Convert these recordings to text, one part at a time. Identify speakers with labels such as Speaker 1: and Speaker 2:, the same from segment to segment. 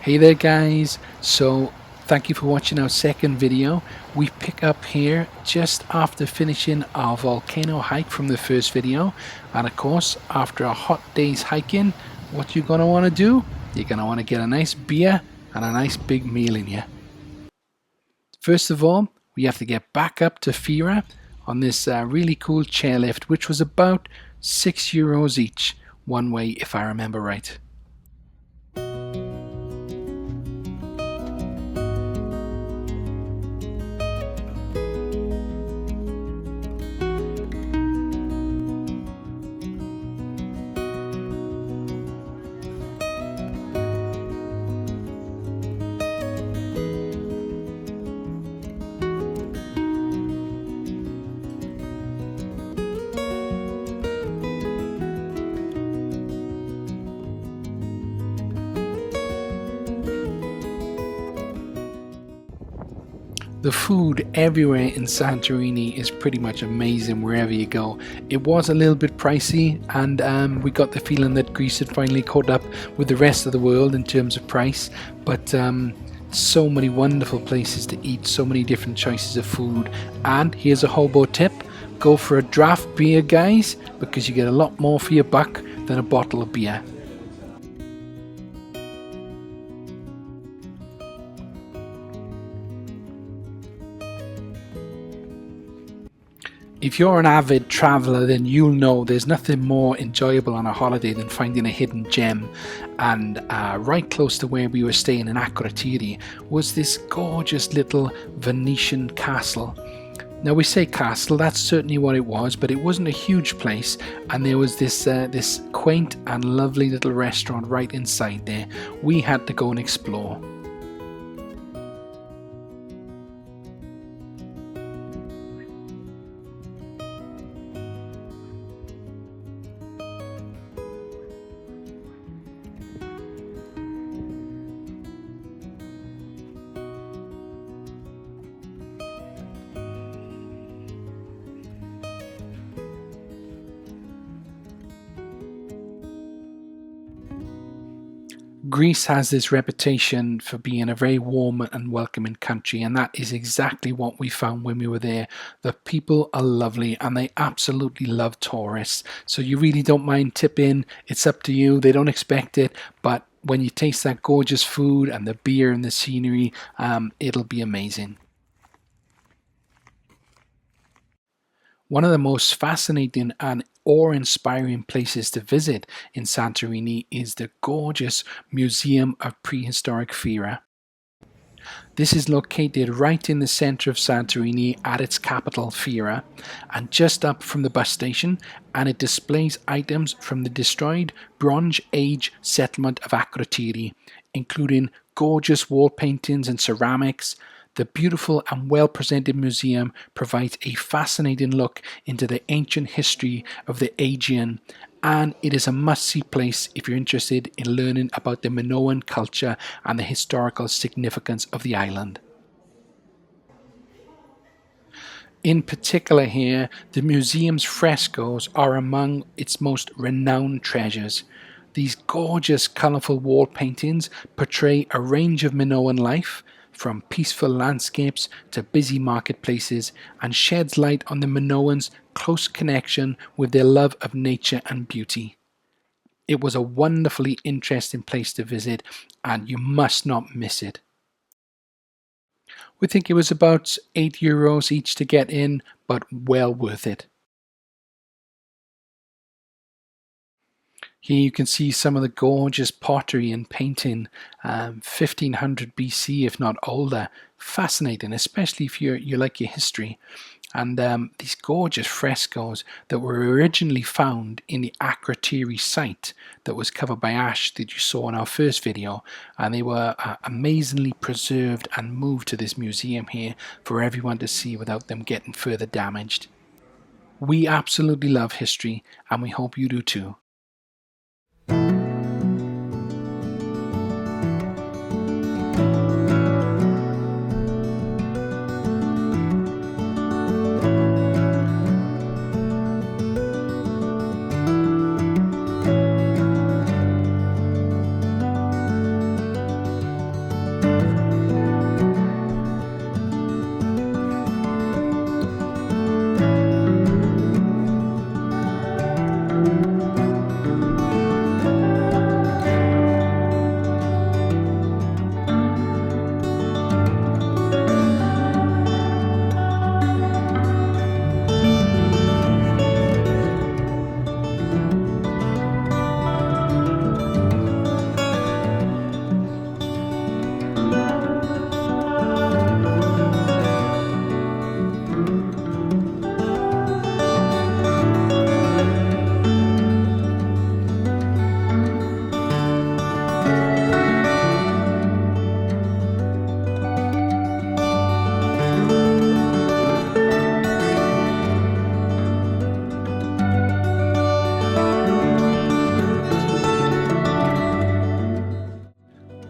Speaker 1: Hey there guys, so thank you for watching our second video. We pick up here just after finishing our volcano hike from the first video, and of course after a hot day's hiking, what you're going to want to do, you're going to want to get a nice beer and a nice big meal in you. First of all, we have to get back up to Fira on this really cool chairlift, which was about €6 each, one way if I remember right. The food everywhere in Santorini is pretty much amazing wherever you go. It was a little bit pricey, and we got the feeling that Greece had finally caught up with the rest of the world in terms of price, but so many wonderful places to eat, so many different choices of food. And here's a hobo tip: go for a draft beer, guys, because you get a lot more for your buck than a bottle of beer. If you're an avid traveller, then you'll know there's nothing more enjoyable on a holiday than finding a hidden gem. And right close to where we were staying in Akrotiri was this gorgeous little Venetian castle. Now we say castle, that's certainly what it was, but it wasn't a huge place, and there was this quaint and lovely little restaurant right inside there. We had to go and explore. Greece has this reputation for being a very warm and welcoming country, and that is exactly what we found when we were there. The people are lovely and they absolutely love tourists, so you really don't mind tipping. It's up to you, they don't expect it, but when you taste that gorgeous food and the beer and the scenery, it'll be amazing. One of the most fascinating and awe-inspiring places to visit in Santorini is the gorgeous Museum of Prehistoric Fira. This is located right in the center of Santorini at its capital, Fira, and just up from the bus station, and it displays items from the destroyed Bronze Age settlement of Akrotiri, including gorgeous wall paintings and ceramics. The beautiful and well-presented museum provides a fascinating look into the ancient history of the Aegean, and it is a must-see place if you're interested in learning about the Minoan culture and the historical significance of the island. In particular here, the museum's frescoes are among its most renowned treasures. These gorgeous, colourful wall paintings portray a range of Minoan life, from peaceful landscapes to busy marketplaces, and sheds light on the Minoans' close connection with their love of nature and beauty. It was a wonderfully interesting place to visit, and you must not miss it. We think it was about €8 each to get in, but well worth it. Here you can see some of the gorgeous pottery and painting, 1500 BC if not older. Fascinating, especially if you like your history. And these gorgeous frescoes that were originally found in the Akrotiri site that was covered by ash that you saw in our first video, and they were amazingly preserved and moved to this museum here for everyone to see without them getting further damaged. We absolutely love history, and we hope you do too.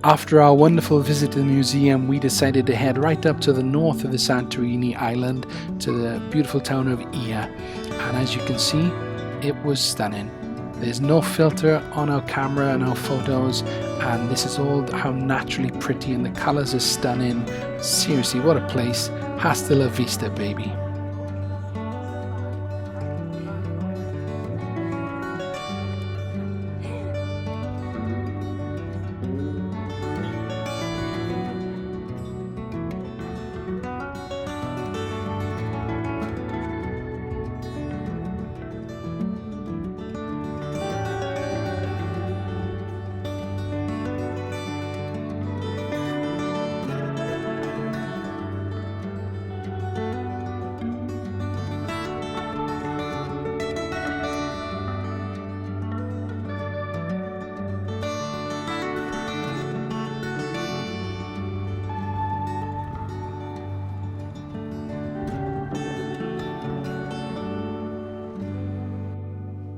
Speaker 1: After our wonderful visit to the museum, we decided to head right up to the north of the Santorini island to the beautiful town of Ia. And as you can see, it was stunning. There's no filter on our camera and our photos, and this is all how naturally pretty, and the colors are stunning. Seriously, what a place. Hasta la vista, baby.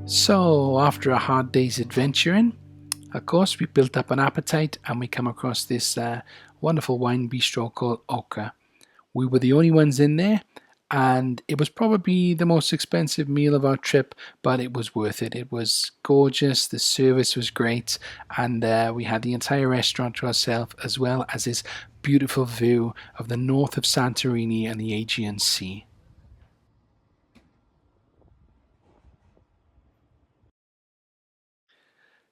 Speaker 1: So, after a hard day's adventuring, of course, we built up an appetite and we come across this wonderful wine bistro called Oka. We were the only ones in there, and it was probably the most expensive meal of our trip, but it was worth it. It was gorgeous, the service was great, and we had the entire restaurant to ourselves, as well as this beautiful view of the north of Santorini and the Aegean Sea.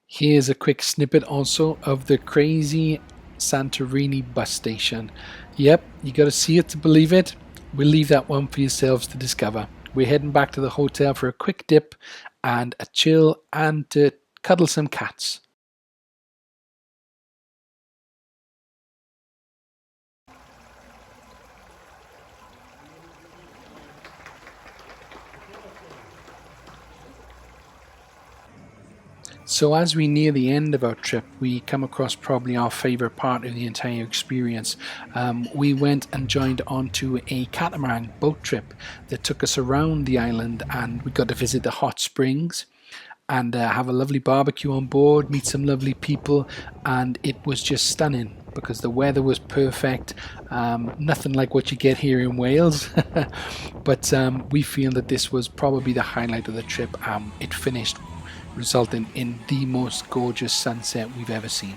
Speaker 1: Here's a quick snippet also of the crazy Santorini bus station. Yep, you gotta see it to believe it. We'll leave that one for yourselves to discover. We're heading back to the hotel for a quick dip and a chill and to cuddle some cats. So as we near the end of our trip, we come across probably our favorite part of the entire experience. We went and joined onto a catamaran boat trip that took us around the island, and we got to visit the hot springs and have a lovely barbecue on board, meet some lovely people, and it was just stunning because the weather was perfect. Nothing like what you get here in Wales, but we feel that this was probably the highlight of the trip. It finished resulting in the most gorgeous sunset we've ever seen.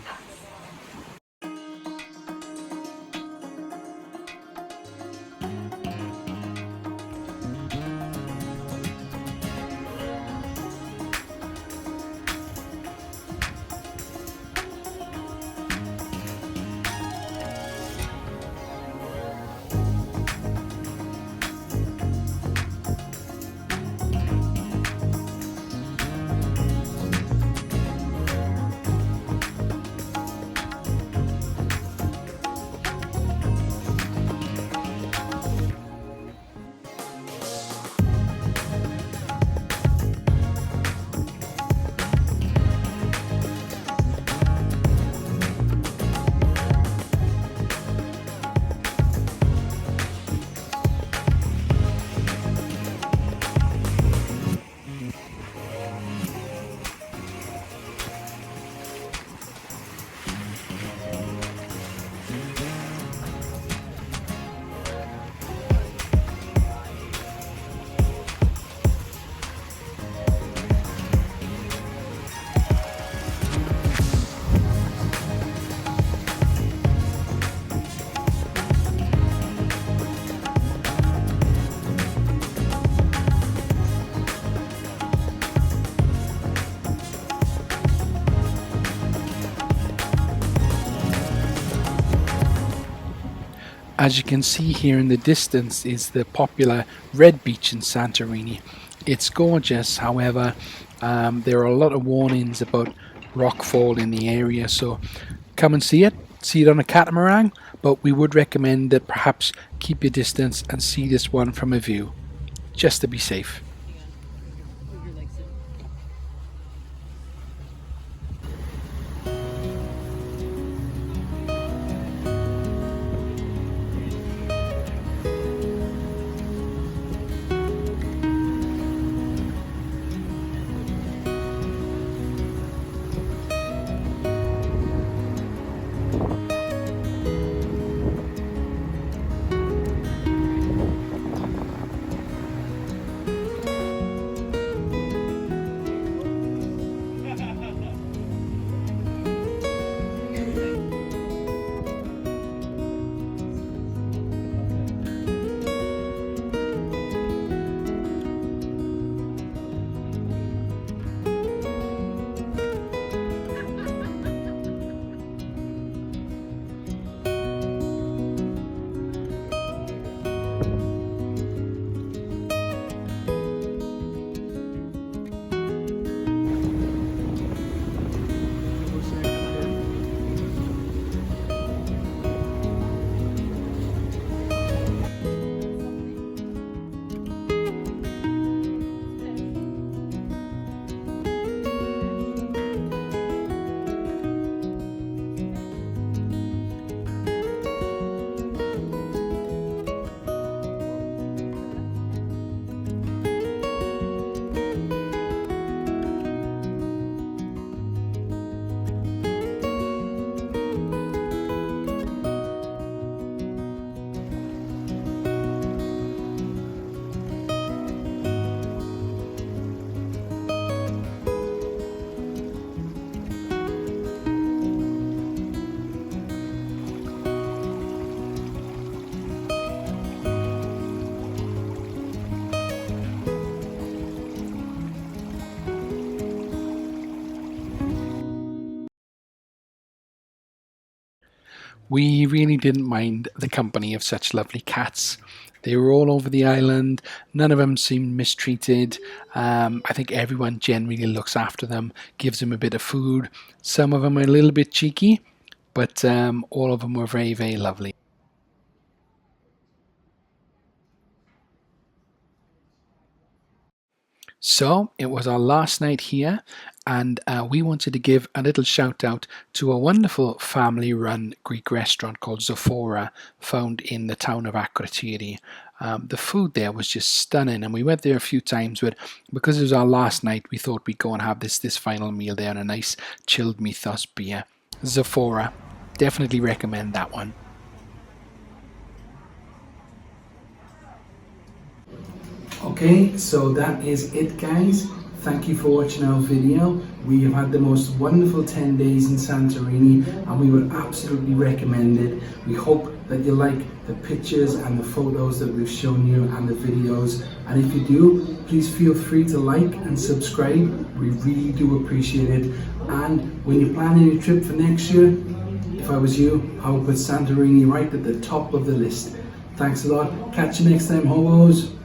Speaker 1: As you can see here in the distance is the popular Red Beach in Santorini. It's gorgeous, however, there are a lot of warnings about rockfall in the area, so come and see it on a catamaran, but we would recommend that perhaps keep your distance and see this one from a view, just to be safe. We really didn't mind the company of such lovely cats. They were all over the island. None of them seemed mistreated. I think everyone generally looks after them, gives them a bit of food. Some of them are a little bit cheeky, but all of them were very, very lovely. So it was our last night here, and we wanted to give a little shout out to a wonderful family run Greek restaurant called Zophora, found in the town of Akrotiri. The food there was just stunning, and we went there a few times, but because it was our last night, we thought we'd go and have this final meal there and a nice chilled mythos beer. Zophora, definitely recommend that one. Okay, so that is it, guys. Thank you for watching our video. We have had the most wonderful 10 days in Santorini and we would absolutely recommend it. We hope that you like the pictures and the photos that we've shown you and the videos. And if you do, please feel free to like and subscribe. We really do appreciate it. And when you're planning your trip for next year, if I was you, I would put Santorini right at the top of the list. Thanks a lot. Catch you next time, hobos.